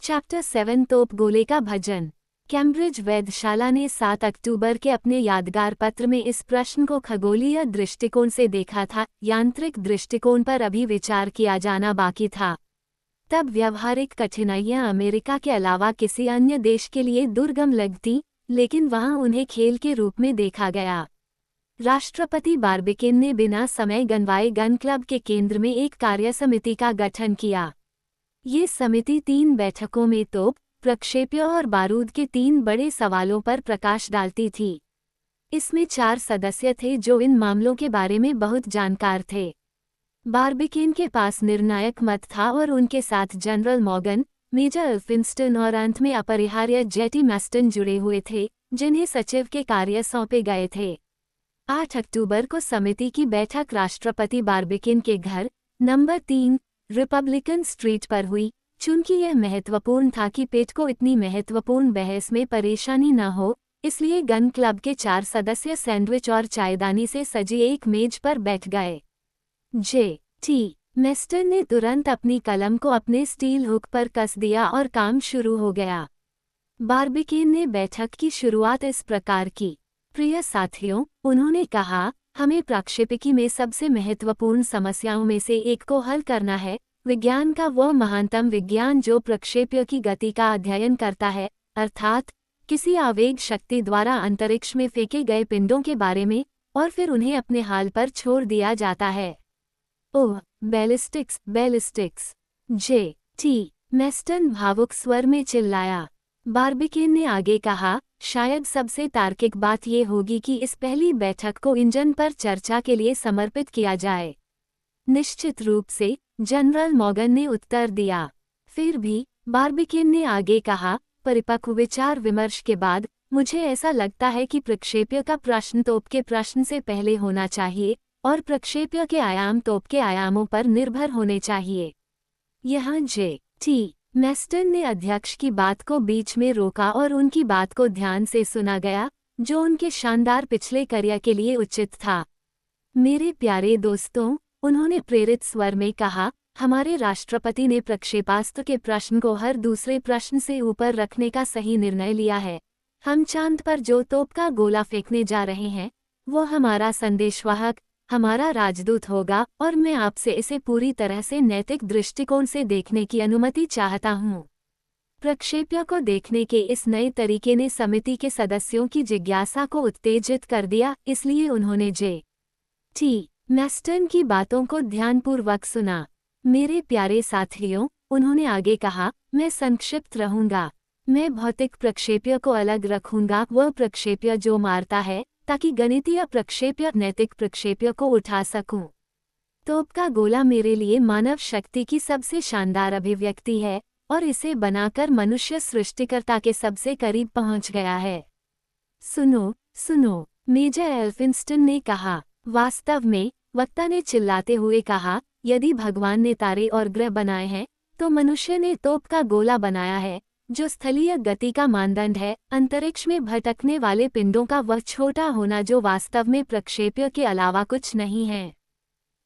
Chapter 7 तोप गोले का भजन। कैम्ब्रिज वेधशाला ने 7 अक्टूबर के अपने यादगार पत्र में इस प्रश्न को खगोलीय दृष्टिकोण से देखा था। यांत्रिक दृष्टिकोण पर अभी विचार किया जाना बाकी था। तब व्यवहारिक कठिनाइयां अमेरिका के अलावा किसी अन्य देश के लिए दुर्गम लगती, लेकिन वहां उन्हें खेल के रूप में देखा गया। राष्ट्रपति बार्बिकिन ने बिना समय गंवाए गन क्लब के केंद्र में एक कार्य समिति का गठन किया। ये समिति 3 बैठकों में तोप, प्रक्षेप्य और बारूद के 3 बड़े सवालों पर प्रकाश डालती थी। इसमें 4 सदस्य थे जो इन मामलों के बारे में बहुत जानकार थे। बार्बिकिन के पास निर्णायक मत था और उनके साथ जनरल मॉर्गन, मेजर एल्फिंस्टन और अंत में अपरिहार्य जेटी मैस्टन जुड़े हुए थे, जिन्हें सचिव के कार्य सौंपे गए थे। 8 अक्टूबर को समिति की बैठक राष्ट्रपति बार्बिकिन के घर नंबर 3 रिपब्लिकन स्ट्रीट पर हुई। चूंकि यह महत्वपूर्ण था कि पेट को इतनी महत्वपूर्ण बहस में परेशानी न हो, इसलिए गन क्लब के 4 सदस्य सैंडविच और चायदानी से सजी एक मेज पर बैठ गए। जे.टी. मैस्टन ने तुरंत अपनी कलम को अपने स्टील हुक पर कस दिया और काम शुरू हो गया। बार्बिकिन ने बैठक की शुरुआत इस प्रकार की। प्रिय साथियों, उन्होंने कहा, हमें प्रक्षेपकी में सबसे महत्वपूर्ण समस्याओं में से एक को हल करना है। विज्ञान का वह महानतम विज्ञान जो प्रक्षेप्य की गति का अध्ययन करता है, अर्थात किसी आवेग शक्ति द्वारा अंतरिक्ष में फेंके गए पिंडों के बारे में, और फिर उन्हें अपने हाल पर छोड़ दिया जाता है। ओह, बैलिस्टिक्स, बैलिस्टिक्स! जे.टी. मैस्टन भावुक स्वर में चिल्लाया। बार्बिकिन ने आगे कहा, शायद सबसे तार्किक बात यह होगी कि इस पहली बैठक को इंजन पर चर्चा के लिए समर्पित किया जाए। निश्चित रूप से, जनरल मॉर्गन ने उत्तर दिया। फिर भी, बार्बिकिन ने आगे कहा, परिपक्व विचार विमर्श के बाद, मुझे ऐसा लगता है कि प्रक्षेप्य का प्रश्न तोप के प्रश्न से पहले होना चाहिए, और प्रक्षेप्य के आयाम तोप के आयामों पर निर्भर होने चाहिए। यहाँ जे.टी. मैस्टन ने अध्यक्ष की बात को बीच में रोका और उनकी बात को ध्यान से सुना गया, जो उनके शानदार पिछले करियर के लिए उचित था। मेरे प्यारे दोस्तों, उन्होंने प्रेरित स्वर में कहा, हमारे राष्ट्रपति ने प्रक्षेपास्त्र के प्रश्न को हर दूसरे प्रश्न से ऊपर रखने का सही निर्णय लिया है। हम चांद पर जो तोप का गोला फेंकने जा रहे हैं, वो हमारा संदेशवाहक, हमारा राजदूत होगा, और मैं आपसे इसे पूरी तरह से नैतिक दृष्टिकोण से देखने की अनुमति चाहता हूँ। प्रक्षेप्य को देखने के इस नए तरीके ने समिति के सदस्यों की जिज्ञासा को उत्तेजित कर दिया, इसलिए उन्होंने जे.टी. मैस्टन की बातों को ध्यानपूर्वक सुना। मेरे प्यारे साथियों, उन्होंने आगे कहा, मैं संक्षिप्त रहूंगा। मैं भौतिक प्रक्षेप्य को अलग रखूंगा, वह प्रक्षेप्य जो मारता है, ताकि गणितीय प्रक्षेप्य नैतिक प्रक्षेप्य को उठा सकूं। तोप का गोला मेरे लिए मानव शक्ति की सबसे शानदार अभिव्यक्ति है, और इसे बनाकर मनुष्य सृष्टिकर्ता के सबसे करीब पहुंच गया है। सुनो, सुनो, मेजर एल्फिंस्टन ने कहा। वास्तव में, वक्ता ने चिल्लाते हुए कहा, यदि भगवान ने तारे और ग्रह बनाए हैं, तो मनुष्य ने तोप का गोला बनाया है, जो स्थलीय गति का मानदंड है, अंतरिक्ष में भटकने वाले पिंडों का वह छोटा होना जो वास्तव में प्रक्षेप्य के अलावा कुछ नहीं है।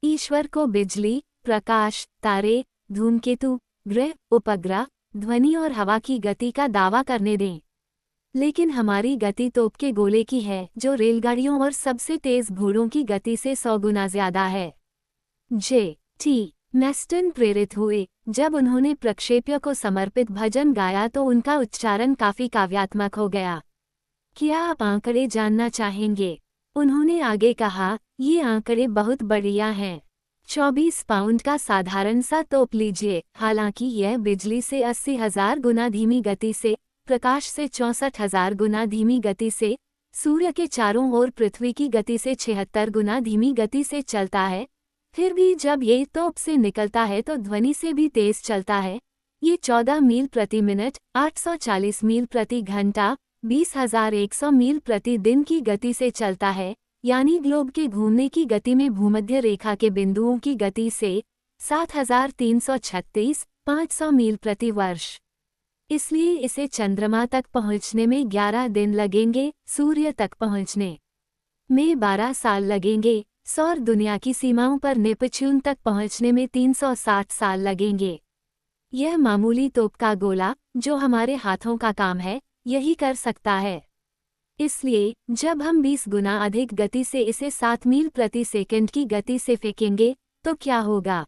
ईश्वर को बिजली, प्रकाश, तारे, धूमकेतु, ग्रह, उपग्रह, ध्वनि और हवा की गति का दावा करने दें। लेकिन हमारी गति तोप के गोले की है, जो रेलगाड़ियों और सबसे तेज घोड़ों की गति से 100 गुना ज्यादा है। जे.टी. मैस्टन प्रेरित हुए। जब उन्होंने प्रक्षेप्य को समर्पित भजन गाया तो उनका उच्चारण काफी काव्यात्मक हो गया। क्या आप आंकड़े जानना चाहेंगे? उन्होंने आगे कहा, ये आंकड़े बहुत बढ़िया हैं। 24 पाउंड का साधारण सा तोप लीजिए। हालांकि यह बिजली से 80,000 गुना धीमी गति से, प्रकाश से 64,000 गुना धीमी गति से, सूर्य के चारों ओर पृथ्वी की गति से 76 गुना धीमी गति से चलता है, फिर भी जब ये तोप से निकलता है तो ध्वनि से भी तेज चलता है। ये 14 मील प्रति मिनट, 840 मील प्रति घंटा, 20,100 मील प्रति दिन की गति से चलता है, यानी ग्लोब के घूमने की गति में भूमध्य रेखा के बिंदुओं की गति से 7,336, 500 मील प्रति वर्ष। इसलिए इसे चंद्रमा तक पहुंचने में 11 दिन लगेंगे, सूर्य तक पहुंचने में 12 साल लगेंगे, सौर दुनिया की सीमाओं पर नेपच्यून तक पहुंचने में 360 साल लगेंगे। यह मामूली तोप का गोला जो हमारे हाथों का काम है, यही कर सकता है। इसलिए जब हम 20 गुना अधिक गति से इसे 7 मील प्रति सेकंड की गति से फेंकेंगे तो क्या होगा?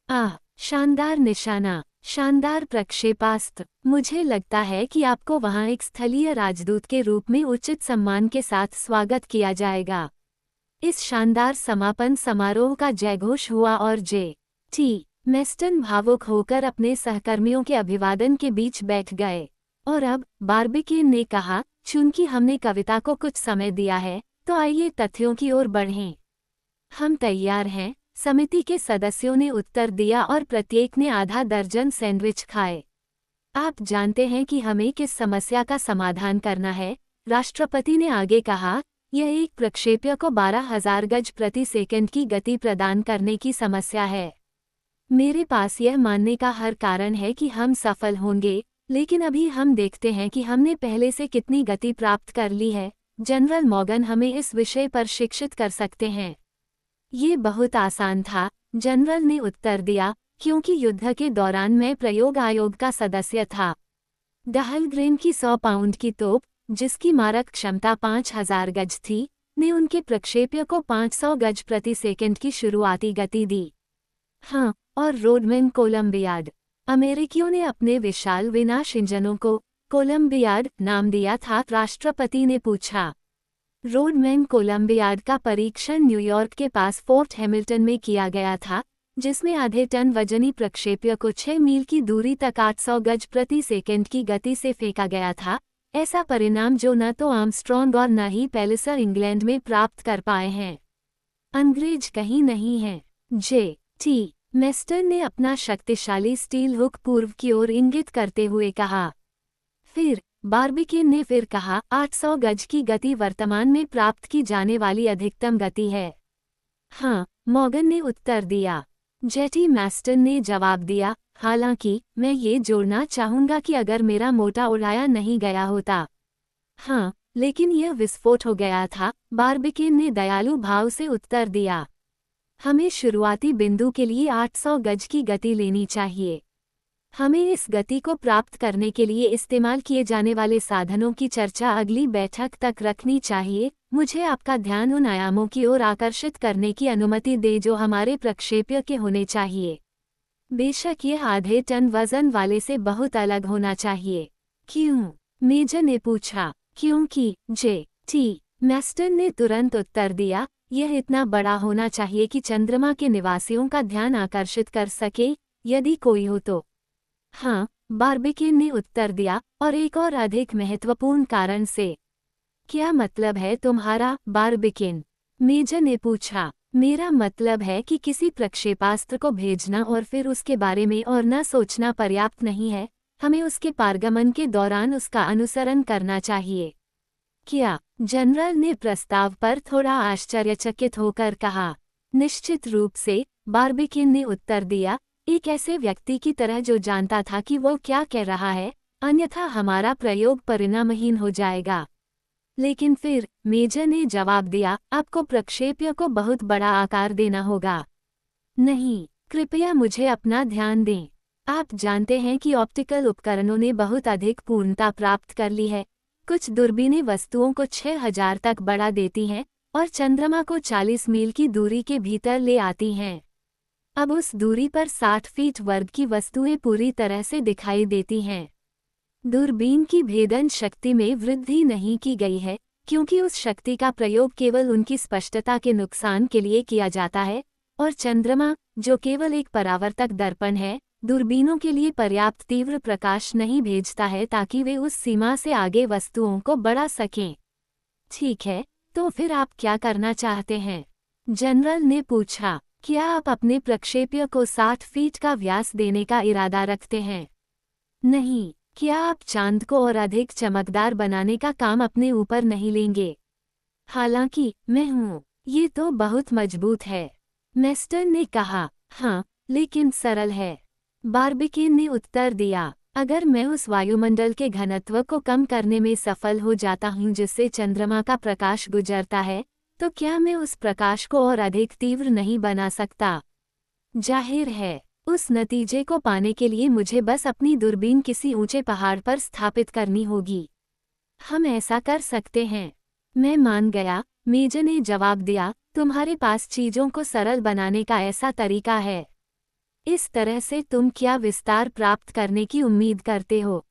आह, शानदार निशाना, शानदार प्रक्षेपास्त्र। मुझे लगता है कि आपको वहां एक स्थलीय राजदूत के रूप में उचित सम्मान के साथ स्वागत किया जाएगा। इस शानदार समापन समारोह का जयघोष हुआ और जे.टी. मेस्टन भावुक होकर अपने सहकर्मियों के अभिवादन के बीच बैठ गए। और अब, बार्बिकेन ने कहा, चूंकि हमने कविता को कुछ समय दिया है, तो आइए तथ्यों की ओर बढ़ें। हम तैयार हैं, समिति के सदस्यों ने उत्तर दिया और प्रत्येक ने आधा दर्जन सैंडविच खाए। आप जानते हैं कि हमें किस समस्या का समाधान करना है, राष्ट्रपति ने आगे कहा, यह एक प्रक्षेप्य को 12,000 गज प्रति सेकंड की गति प्रदान करने की समस्या है। मेरे पास यह मानने का हर कारण है कि हम सफल होंगे, लेकिन अभी हम देखते हैं कि हमने पहले से कितनी गति प्राप्त कर ली है। जनरल मॉर्गन हमें इस विषय पर शिक्षित कर सकते हैं। ये बहुत आसान था, जनरल ने उत्तर दिया, क्योंकि युद्ध के दौरान मैं प्रयोग आयोग का सदस्य था। डहलग्रेन की 100 पाउंड की तोप, जिसकी मारक क्षमता 5,000 गज थी, ने उनके प्रक्षेप्य को 500 गज प्रति सेकंड की शुरुआती गति दी। हाँ, और रोडमैन कोलंबियाड। अमेरिकियों ने अपने विशाल विनाश इंजनों को कोलंबियाड नाम दिया था, राष्ट्रपति ने पूछा। रोडमैन कोलंबियाड का परीक्षण न्यूयॉर्क के पास फोर्ट हैमिल्टन में किया गया था, जिसमें आधे टन वजनी प्रक्षेप्य को 6 मील की दूरी तक 800 गज प्रति सेकंड की गति से फेंका गया था। ऐसा परिणाम जो न तो आर्मस्ट्रॉन्ग और न ही पैलिसर इंग्लैंड में प्राप्त कर पाए हैं। अंग्रेज कहीं नहीं हैं। जे.टी. मेस्टन ने अपना शक्तिशाली स्टील हुक पूर्व की ओर इंगित करते हुए कहा। फिर बार्बिकेन ने फिर कहा, 800 गज की गति वर्तमान में प्राप्त की जाने वाली अधिकतम गति है। हाँ, मॉर्गन ने उत्तर दिया। जेटी मेस्टन ने जवाब दिया, हालांकि मैं ये जोड़ना चाहूंगा कि अगर मेरा मोटा उड़ाया नहीं गया होता। हाँ, लेकिन यह विस्फोट हो गया था, बार्बिकेन ने दयालु भाव से उत्तर दिया। हमें शुरुआती बिंदु के लिए 800 गज की गति लेनी चाहिए। हमें इस गति को प्राप्त करने के लिए इस्तेमाल किए जाने वाले साधनों की चर्चा अगली बैठक तक रखनी चाहिए। मुझे आपका ध्यान उन आयामों की ओर आकर्षित करने की अनुमति दे जो हमारे प्रक्षेप्य के होने चाहिए। बेशक यह आधे टन वजन वाले से बहुत अलग होना चाहिए। क्यों? मेजर ने पूछा। क्योंकि जे.टी. मेस्टन ने तुरंत उत्तर दिया, यह इतना बड़ा होना चाहिए कि चंद्रमा के निवासियों का ध्यान आकर्षित कर सके, यदि कोई हो तो। हाँ, बार्बिकेन ने उत्तर दिया, और एक और अधिक महत्वपूर्ण कारण से। क्या मतलब है तुम्हारा, बार्बिकेन? मेजर ने पूछा। मेरा मतलब है कि किसी प्रक्षेपास्त्र को भेजना और फिर उसके बारे में और न सोचना पर्याप्त नहीं है, हमें उसके पारगमन के दौरान उसका अनुसरण करना चाहिए। क्या? जनरल ने प्रस्ताव पर थोड़ा आश्चर्यचकित होकर कहा। निश्चित रूप से, बार्बिकेन ने उत्तर दिया, एक ऐसे व्यक्ति की तरह जो जानता था कि वो क्या कह रहा है, अन्यथा हमारा प्रयोग परिणामहीन हो जाएगा। लेकिन फिर, मेजर ने जवाब दिया, आपको प्रक्षेप्य को बहुत बड़ा आकार देना होगा। नहीं, कृपया मुझे अपना ध्यान दें। आप जानते हैं कि ऑप्टिकल उपकरणों ने बहुत अधिक पूर्णता प्राप्त कर ली है। कुछ दूरबीनें वस्तुओं को 6000 तक बढ़ा देती हैं और चंद्रमा को 40 मील की दूरी के भीतर ले आती हैं। अब उस दूरी पर 60 फीट वर्ग की वस्तुएं पूरी तरह से दिखाई देती हैं। दूरबीन की भेदन शक्ति में वृद्धि नहीं की गई है, क्योंकि उस शक्ति का प्रयोग केवल उनकी स्पष्टता के नुकसान के लिए किया जाता है, और चंद्रमा, जो केवल एक परावर्तक दर्पण है, दूरबीनों के लिए पर्याप्त तीव्र प्रकाश नहीं भेजता है ताकि वे उस सीमा से आगे वस्तुओं को बढ़ा सकें। ठीक है, तो फिर आप क्या करना चाहते हैं? जनरल ने पूछा। क्या आप अपने प्रक्षेप्य को 60 फीट का व्यास देने का इरादा रखते हैं? नहीं। क्या आप चांद को और अधिक चमकदार बनाने का काम अपने ऊपर नहीं लेंगे? हालांकि मैं हूँ। ये तो बहुत मजबूत है, मेस्टन ने कहा। हाँ, लेकिन सरल है, बार्बिकेन ने उत्तर दिया। अगर मैं उस वायुमंडल के घनत्व को कम करने में सफल हो जाता हूँ जिससे चंद्रमा का प्रकाश गुजरता है, तो क्या मैं उस प्रकाश को और अधिक तीव्र नहीं बना सकता? जाहिर है, उस नतीजे को पाने के लिए मुझे बस अपनी दूरबीन किसी ऊंचे पहाड़ पर स्थापित करनी होगी। हम ऐसा कर सकते हैं। मैं मान गया, मेजर ने जवाब दिया, तुम्हारे पास चीजों को सरल बनाने का ऐसा तरीका है। इस तरह से तुम क्या विस्तार प्राप्त करने की उम्मीद करते हो?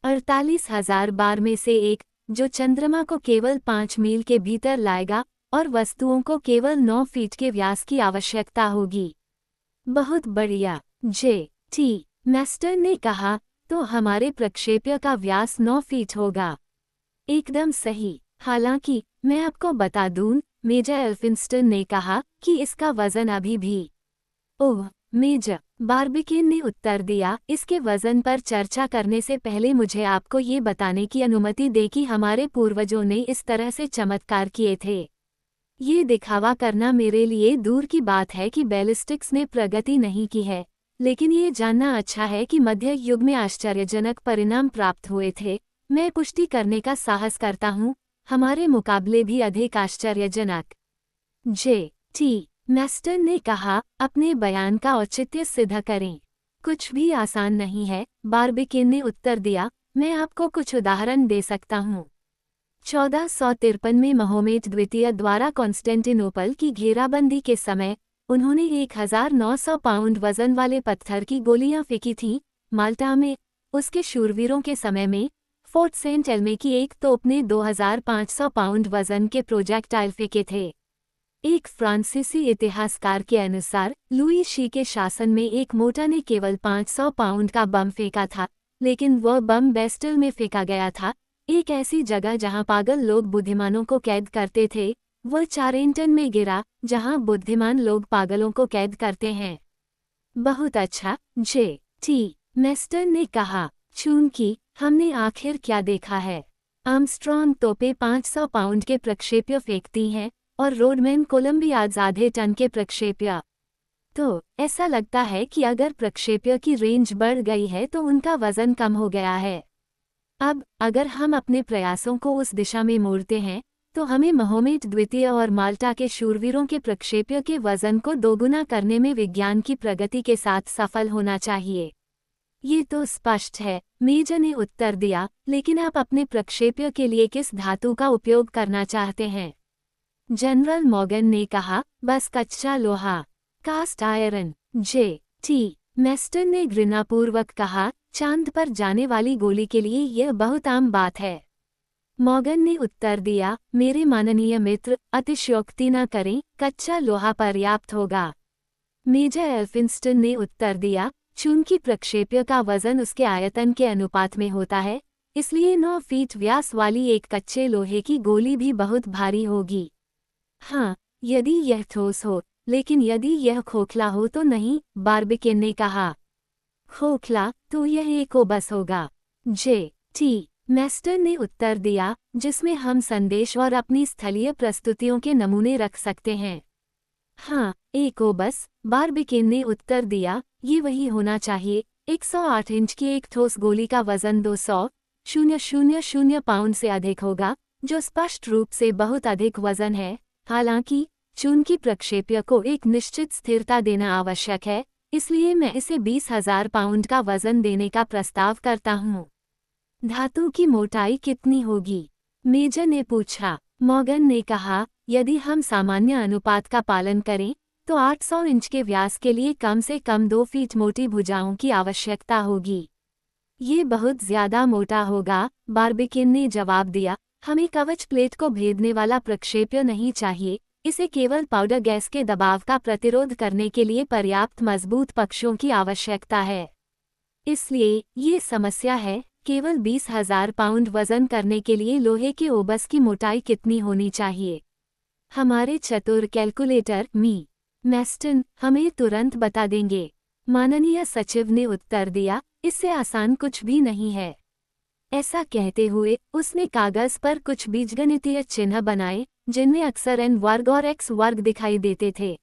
48,000 बार में से एक, जो चंद्रमा को केवल 5 मील के भीतर लाएगा और वस्तुओं को केवल 9 फीट के व्यास की आवश्यकता होगी। बहुत बढ़िया, जे.टी. मैस्टर ने कहा, तो हमारे प्रक्षेप्य का व्यास 9 फीट होगा। एकदम सही। हालांकि मैं आपको बता दूं, मेजर एल्फिंस्टन ने कहा कि इसका वजन अभी भी। ओह मेजर, बार्बिकेन ने उत्तर दिया, इसके वजन पर चर्चा करने से पहले मुझे आपको ये बताने की अनुमति दे कि हमारे पूर्वजों ने इस तरह से चमत्कार किए थे। ये दिखावा करना मेरे लिए दूर की बात है कि बैलिस्टिक्स ने प्रगति नहीं की है, लेकिन ये जानना अच्छा है कि मध्य युग में आश्चर्यजनक परिणाम प्राप्त हुए थे। मैं पुष्टि करने का साहस करता हूँ, हमारे मुकाबले भी अधिक आश्चर्यजनक। जे.टी. मैस्टर ने कहा, अपने बयान का औचित्य सिद्ध करें। कुछ भी आसान नहीं है, बार्बिकेन ने उत्तर दिया, मैं आपको कुछ उदाहरण दे सकता हूँ। 1453 में महोमेट द्वितीय द्वारा कॉन्स्टेंटिनोपल की घेराबंदी के समय उन्होंने 1900 पाउंड वजन वाले पत्थर की गोलियां फेंकी थीं। माल्टा में उसके शूरवीरों के समय में फोर्ट सेंट एल्मे की एक तोप ने 2500 पाउंड वजन के प्रोजेक्टाइल फेंके थे। एक फ्रांसीसी इतिहासकार के अनुसार लुई शी के शासन में एक मोटा ने केवल 500 पाउंड का बम फेंका था, लेकिन वह बम बेस्टल में फेंका गया था, एक ऐसी जगह जहां पागल लोग बुद्धिमानों को कैद करते थे। वह चारेंटन में गिरा, जहां बुद्धिमान लोग पागलों को कैद करते हैं। बहुत अच्छा, जे.टी. मैस्टर ने कहा, चूंकि हमने आखिर क्या देखा है। आर्मस्ट्रॉन्ग तोपें 500 पाउंड के प्रक्षेप्य फेंकती हैं और रोडमैन कोलंबियाज आधे टन के प्रक्षेप्य। तो ऐसा लगता है कि अगर प्रक्षेप्य की रेंज बढ़ गई है तो उनका वजन कम हो गया है। अब अगर हम अपने प्रयासों को उस दिशा में मोड़ते हैं तो हमें महोमेट द्वितीय और माल्टा के शूरवीरों के प्रक्षेप्य के वजन को दोगुना करने में विज्ञान की प्रगति के साथ सफल होना चाहिए। ये तो स्पष्ट है, मेजर ने उत्तर दिया, लेकिन आप अपने प्रक्षेप्य के लिए किस धातु का उपयोग करना चाहते हैं? जनरल मॉर्गन ने कहा, बस कच्चा लोहा, कास्ट आयरन। जे.टी. मैस्टर ने घृणापूर्वक कहा, चांद पर जाने वाली गोली के लिए यह बहुत आम बात है। मॉर्गन ने उत्तर दिया, मेरे माननीय मित्र, अतिशयोक्ति न करें, कच्चा लोहा पर्याप्त होगा। मेजर एल्फिंस्टन ने उत्तर दिया, चूंकि प्रक्षेप्य का वजन उसके आयतन के अनुपात में होता है, इसलिए 9 फीट व्यास वाली एक कच्चे लोहे की गोली भी बहुत भारी होगी। हाँ, यदि यह ठोस हो, लेकिन यदि यह खोखला हो तो नहीं, बार्बिकेन ने कहा। खोखला तो यह एक ओबस होगा। जे.टी. मैस्टर ने उत्तर दिया, जिसमें हम संदेश और अपनी स्थलीय प्रस्तुतियों के नमूने रख सकते हैं। हाँ, एक ओबस, बार्बिकेन ने उत्तर दिया, ये वही होना चाहिए। 108 इंच की एक ठोस गोली का वजन 200,000 पाउंड से अधिक होगा, जो स्पष्ट रूप से बहुत अधिक वजन है। हालांकि चूंकि प्रक्षेप्य को एक निश्चित स्थिरता देना आवश्यक है, इसलिए मैं इसे 20,000 पाउंड का वजन देने का प्रस्ताव करता हूँ। धातु की मोटाई कितनी होगी? मेजर ने पूछा। मॉर्गन ने कहा, यदि हम सामान्य अनुपात का पालन करें तो 800 इंच के व्यास के लिए कम से कम 2 फीट मोटी भुजाओं की आवश्यकता होगी। ये बहुत ज्यादा मोटा होगा, बार्बिकेन ने जवाब दिया, हमें कवच प्लेट को भेदने वाला प्रक्षेप्य नहीं चाहिए, इसे केवल पाउडर गैस के दबाव का प्रतिरोध करने के लिए पर्याप्त मजबूत पक्षों की आवश्यकता है। इसलिए ये समस्या है, केवल 20,000 पाउंड वजन करने के लिए लोहे के ओबस की मोटाई कितनी होनी चाहिए? हमारे चतुर कैलकुलेटर मैस्टन हमें तुरंत बता देंगे। माननीय सचिव ने उत्तर दिया, इससे आसान कुछ भी नहीं है। ऐसा कहते हुए उसने कागज पर कुछ बीजगणितीय चिन्ह बनाए, जिनमें अक्सर n वर्ग और x वर्ग दिखाई देते थे।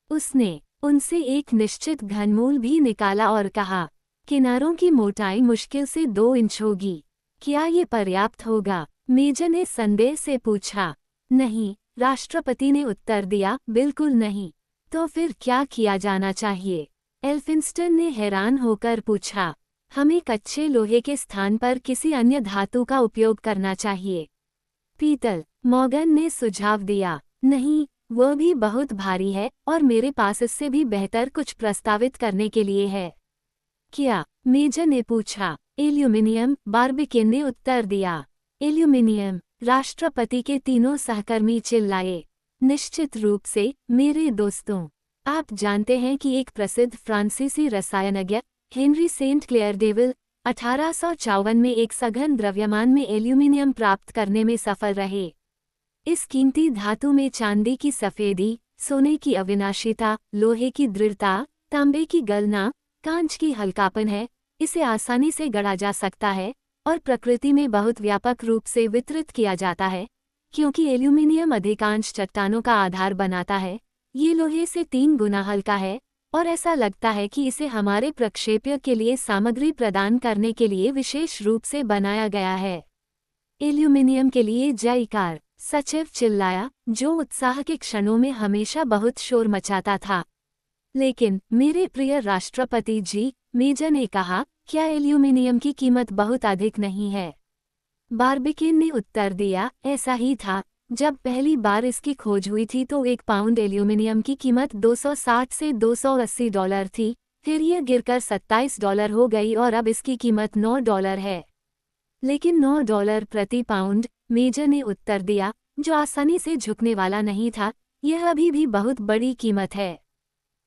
उसने उनसे एक निश्चित घनमूल भी निकाला और कहा, किनारों की मोटाई मुश्किल से 2 इंच होगी। क्या ये पर्याप्त होगा? मेजर ने संदेह से पूछा। नहीं, राष्ट्रपति ने उत्तर दिया, बिल्कुल नहीं। तो फिर क्या किया जाना चाहिए? एल्फिंस्टन ने हैरान होकर पूछा। हमें कच्चे लोहे के स्थान पर किसी अन्य धातु का उपयोग करना चाहिए। पीतल, मॉर्गन ने सुझाव दिया। नहीं, वह भी बहुत भारी है और मेरे पास इससे भी बेहतर कुछ प्रस्तावित करने के लिए है। क्या? मेजर ने पूछा। एल्यूमिनियम, बार्बिकिन ने उत्तर दिया। एल्यूमिनियम, राष्ट्रपति के तीनों सहकर्मी चिल्लाए। निश्चित रूप से, मेरे दोस्तों। आप जानते हैं कि एक प्रसिद्ध फ्रांसीसी रसायनज्ञ, हेनरी सेंट क्लेयर डेविल, 1854 में एक सघन द्रव्यमान में एल्यूमिनियम प्राप्त करने में सफल रहे। इस कीमती धातु में चांदी की सफेदी, सोने की अविनाशिता, लोहे की दृढ़ता, तांबे की गलना, कांच की हल्कापन है। इसे आसानी से गढ़ा जा सकता है और प्रकृति में बहुत व्यापक रूप से वितरित किया जाता है। क्योंकि एल्यूमिनियम अधिकांश चट्टानों का आधार बनाता है, ये लोहे से 3 गुना हल्का है और ऐसा लगता है कि इसे हमारे प्रक्षेप्य के लिए सामग्री प्रदान करने के लिए विशेष रूप से बनाया गया है। एल्यूमिनियम के लिए जयकार, सचिव चिल्लाया, जो उत्साह के क्षणों में हमेशा बहुत शोर मचाता था। लेकिन मेरे प्रिय राष्ट्रपति जी, मेजर ने कहा, क्या एल्यूमिनियम की कीमत बहुत अधिक नहीं है? बार्बिकिन ने उत्तर दिया, ऐसा ही था। जब पहली बार इसकी खोज हुई थी तो 1 पाउंड एल्यूमिनियम की कीमत $260 से $280 थी, फिर यह गिरकर $27 हो गई और अब इसकी कीमत $9 है। लेकिन $9 प्रति पाउंड, मेजर ने उत्तर दिया, जो आसानी से झुकने वाला नहीं था, यह अभी भी बहुत बड़ी कीमत है।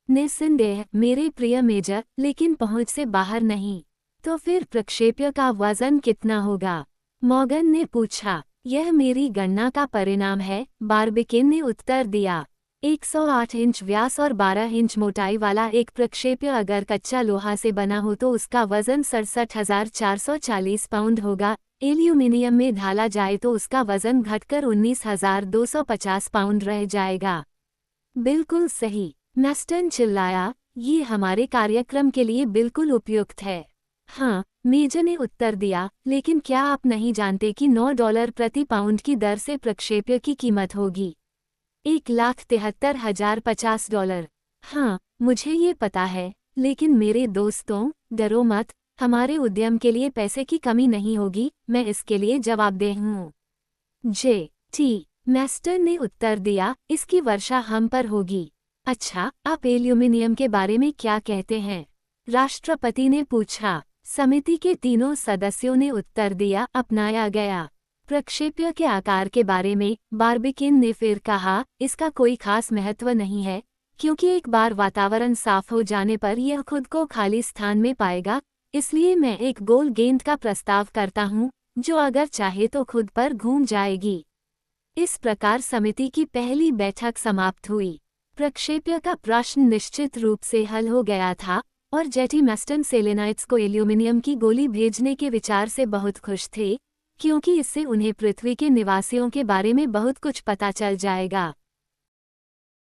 निस्संदेह, मेरे प्रिय मेजर, लेकिन पहुंच से बाहर नहीं। तो फिर प्रक्षेप्य का वजन कितना होगा? मॉर्गन ने पूछा। यह मेरी गणना का परिणाम है, बार्बिकिन ने उत्तर दिया। 108 इंच व्यास और 12 इंच मोटाई वाला एक प्रक्षेप्य अगर कच्चा लोहा से बना हो तो उसका वजन 67,440 पाउंड होगा। एल्यूमिनियम में ढाला जाए तो उसका वजन घटकर 19,250 पाउंड रह जाएगा। बिल्कुल सही, मैस्टन चिल्लाया, ये हमारे कार्यक्रम के लिए बिल्कुल उपयुक्त है। हाँ, मेजर ने उत्तर दिया, लेकिन क्या आप नहीं जानते कि $9 प्रति पाउंड की दर से प्रक्षेप्य की कीमत होगी? $1,73,050। हाँ, मुझे ये पता है, लेकिन मेरे दोस्तों, डरो मत, हमारे उद्यम के लिए पैसे की कमी नहीं होगी, मैं इसके लिए जवाबदेह हूँ। J.T. मैस्टर ने उत्तर दिया, इसकी वर्षा हम पर होगी। अच्छा, आप एल्यूमिनियम के बारे में क्या कहते हैं? राष्ट्रपति ने पूछा। समिति के तीनों सदस्यों ने उत्तर दिया, अपनाया गया। प्रक्षेप्य के आकार के बारे में बार्बिकिन ने फिर कहा, इसका कोई खास महत्व नहीं है, क्योंकि एक बार वातावरण साफ हो जाने पर यह खुद को खाली स्थान में पाएगा, इसलिए मैं एक गोल गेंद का प्रस्ताव करता हूँ, जो अगर चाहे तो खुद पर घूम जाएगी। इस प्रकार समिति की पहली बैठक समाप्त हुई। प्रक्षेप्य का प्रश्न निश्चित रूप से हल हो गया था और जेटी मैस्टन सेलेनाइट्स को एल्यूमिनियम की गोली भेजने के विचार से बहुत खुश थे, क्योंकि इससे उन्हें पृथ्वी के निवासियों के बारे में बहुत कुछ पता चल जाएगा।